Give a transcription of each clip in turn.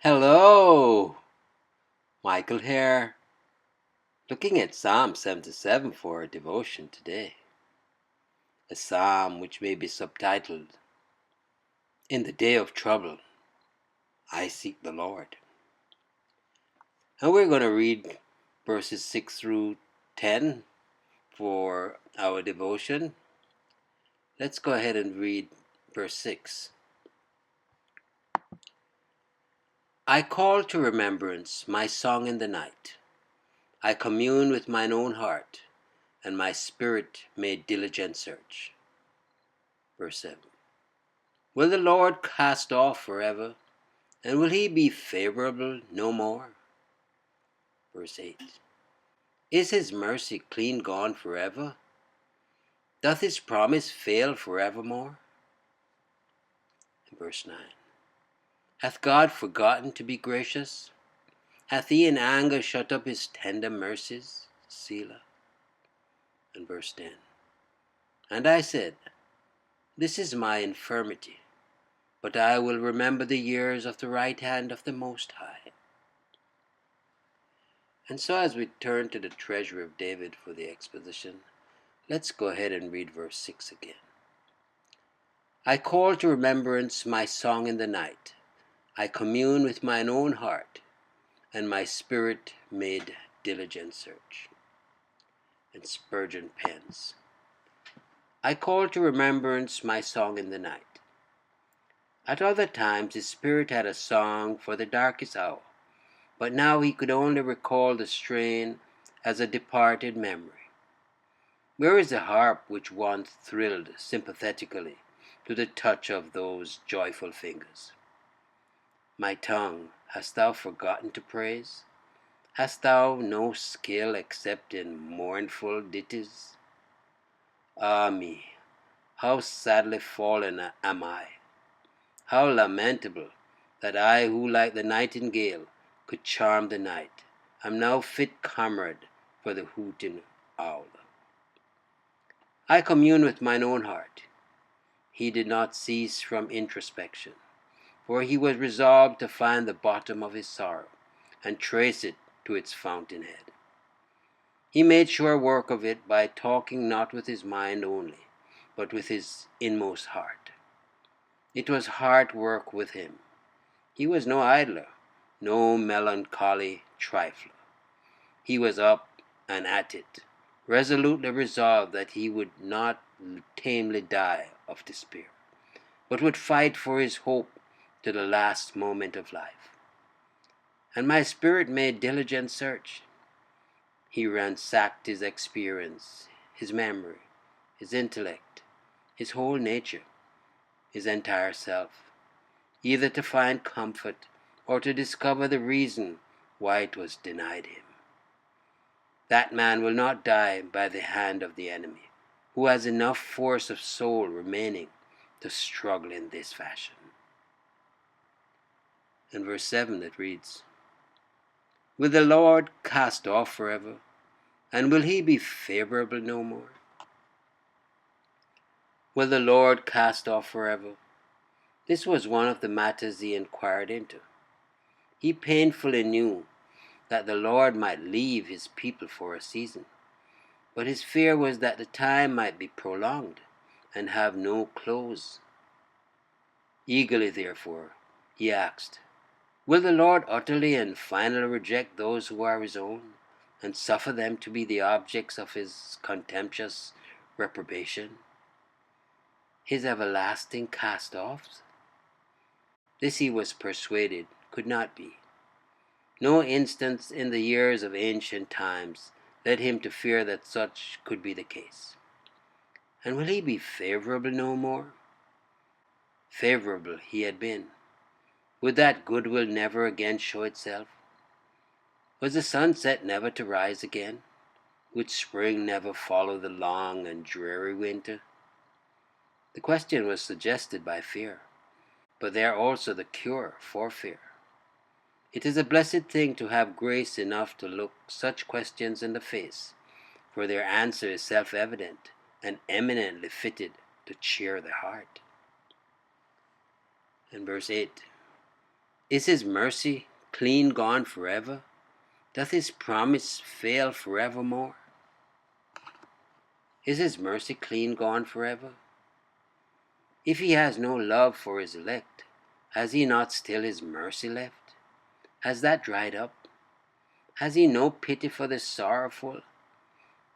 Hello, Michael here, looking at Psalm 77 for our devotion today. A psalm which may be subtitled, In the Day of Trouble, I Seek the Lord. And we're going to read verses 6 through 10 for our devotion. Let's go ahead and read verse 6. I call to remembrance my song in the night. I commune with mine own heart, and my spirit made diligent search. Verse 7. Will the Lord cast off forever, and will he be favourable no more? Verse 8. Is his mercy clean gone forever? Doth his promise fail forevermore? Verse 9. Hath God forgotten to be gracious? Hath he in anger shut up his tender mercies? Selah. And verse 10. And I said, This is my infirmity, but I will remember the years of the right hand of the Most High. And so as we turn to the treasure of David for the exposition, let's go ahead and read verse 6 again. I call to remembrance my song in the night. I commune with mine own heart, and my spirit made diligent search. And Spurgeon pens, I call to remembrance my song in the night. At other times his spirit had a song for the darkest hour, but now he could only recall the strain as a departed memory. Where is the harp which once thrilled sympathetically to the touch of those joyful fingers? My tongue, hast thou forgotten to praise? Hast thou no skill except in mournful ditties? Ah me, how sadly fallen am I! How lamentable that I, who like the nightingale could charm the night, am now fit comrade for the hooting owl. I commune with mine own heart. He did not cease from introspection, for he was resolved to find the bottom of his sorrow and trace it to its fountainhead. He made sure work of it by talking not with his mind only, but with his inmost heart. It was heart work with him. He was no idler, no melancholy trifler. He was up and at it, resolutely resolved that he would not tamely die of despair, but would fight for his hope to the last moment of life. And my spirit made diligent search. He ransacked his experience, his memory, his intellect, his whole nature, his entire self, either to find comfort or to discover the reason why it was denied him. That man will not die by the hand of the enemy, who has enough force of soul remaining to struggle in this fashion. In verse 7 it reads, Will the Lord cast off forever, and will he be favourable no more? Will the Lord cast off forever? This was one of the matters he inquired into. He painfully knew that the Lord might leave his people for a season, but his fear was that the time might be prolonged and have no close. Eagerly, therefore, he asked, Will the Lord utterly and finally reject those who are his own, and suffer them to be the objects of his contemptuous reprobation, his everlasting cast-offs? This he was persuaded could not be. No instance in the years of ancient times led him to fear that such could be the case. And will he be favourable no more? Favourable he had been. Would that goodwill never again show itself? Was the sunset never to rise again? Would spring never follow the long and dreary winter? The question was suggested by fear, but there also the cure for fear. It is a blessed thing to have grace enough to look such questions in the face, for their answer is self-evident and eminently fitted to cheer the heart. In verse 8, Is his mercy clean gone forever? Doth his promise fail forevermore? Is his mercy clean gone forever? If he has no love for his elect, has he not still his mercy left? Has that dried up? Has he no pity for the sorrowful?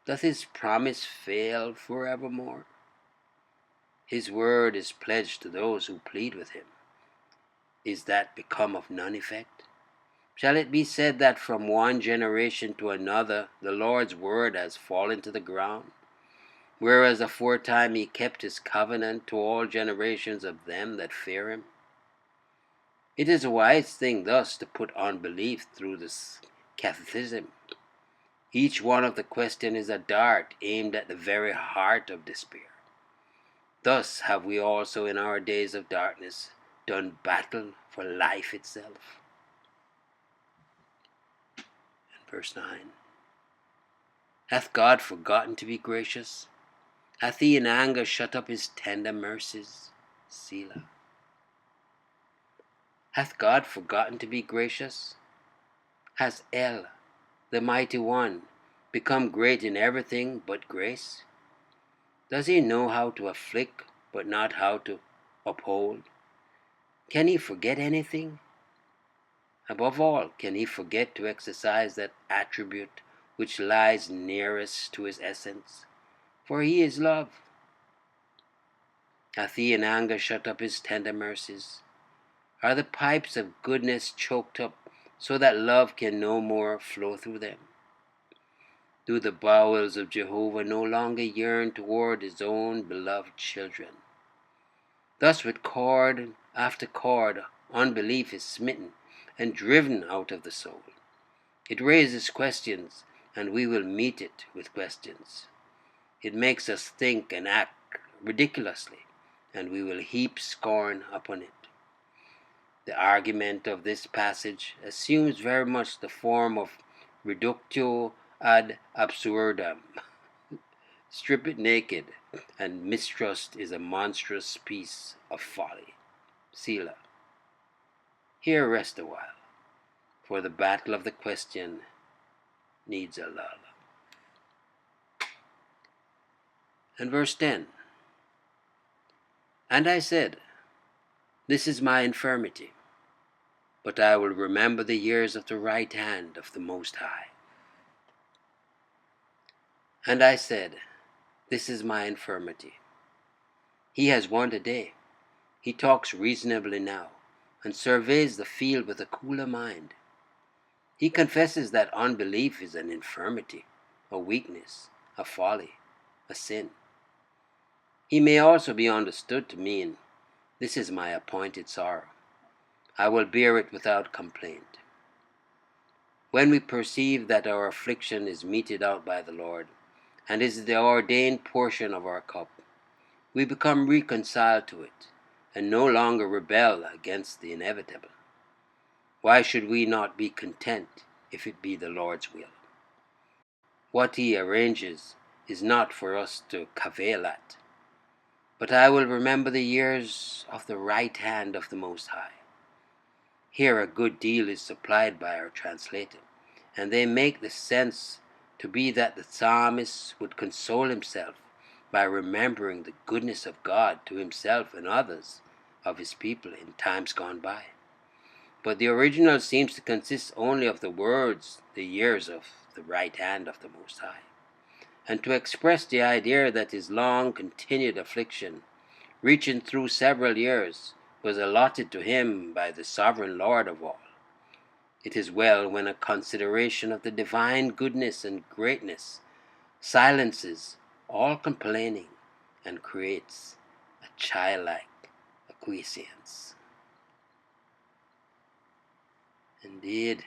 Doth his promise fail forevermore? His word is pledged to those who plead with him. Is that become of none effect? Shall it be said that from one generation to another the Lord's word has fallen to the ground, whereas aforetime he kept his covenant to all generations of them that fear him? It is a wise thing thus to put unbelief through this catechism. Each one of the question is a dart aimed at the very heart of despair. Thus have we also in our days of darkness done battle for life itself. And verse 9. Hath God forgotten to be gracious? Hath he in anger shut up his tender mercies? Selah. Hath God forgotten to be gracious? Has El, the mighty one, become great in everything but grace? Does he know how to afflict but not how to uphold? Can he forget anything? Above all, can he forget to exercise that attribute which lies nearest to his essence? For he is love. Hath he in anger shut up his tender mercies? Are the pipes of goodness choked up so that love can no more flow through them? Do the bowels of Jehovah no longer yearn toward his own beloved children? Thus with cord after cord, unbelief is smitten and driven out of the soul. It raises questions, and we will meet it with questions. It makes us think and act ridiculously, and we will heap scorn upon it. The argument of this passage assumes very much the form of reductio ad absurdum. Strip it naked, and mistrust is a monstrous piece of folly. Selah. Here rest a while, for the battle of the question needs a lull. And verse 10. And I said, this is my infirmity, but I will remember the years of the right hand of the Most High. And I said, this is my infirmity. He has won a day. He talks reasonably now, and surveys the field with a cooler mind. He confesses that unbelief is an infirmity, a weakness, a folly, a sin. He may also be understood to mean, this is my appointed sorrow. I will bear it without complaint. When we perceive that our affliction is meted out by the Lord, and is the ordained portion of our cup, we become reconciled to it, and no longer rebel against the inevitable. Why should we not be content if it be the Lord's will? What he arranges is not for us to cavil at. But I will remember the years of the right hand of the Most High. Here a good deal is supplied by our translator, and they make the sense to be that the psalmist would console himself by remembering the goodness of God to himself and others of his people in times gone by. But the original seems to consist only of the words, the years of the right hand of the Most High, and to express the idea that his long continued affliction, reaching through several years, was allotted to him by the sovereign Lord of all. It is well when a consideration of the divine goodness and greatness silences all complaining and creates a childlike acquiescence. Indeed,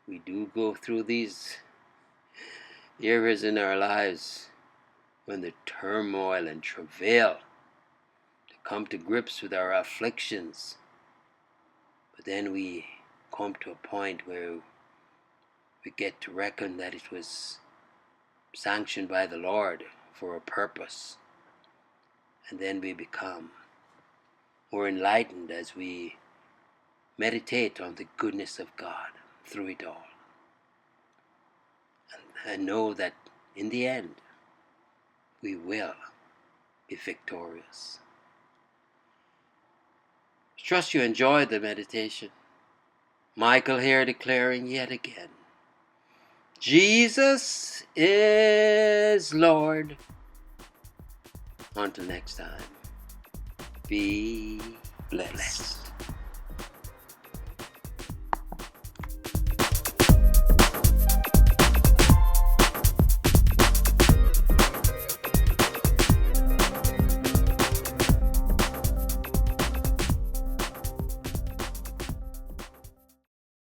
we do go through these eras in our lives when the turmoil and travail to come to grips with our afflictions. But then we come to a point where we get to reckon that it was sanctioned by the Lord for a purpose. And then we become more enlightened as we meditate on the goodness of God through it all, and know that in the end we will be victorious. Trust you enjoyed the meditation. Michael here declaring yet again, Jesus is Lord. Until next time, be blessed.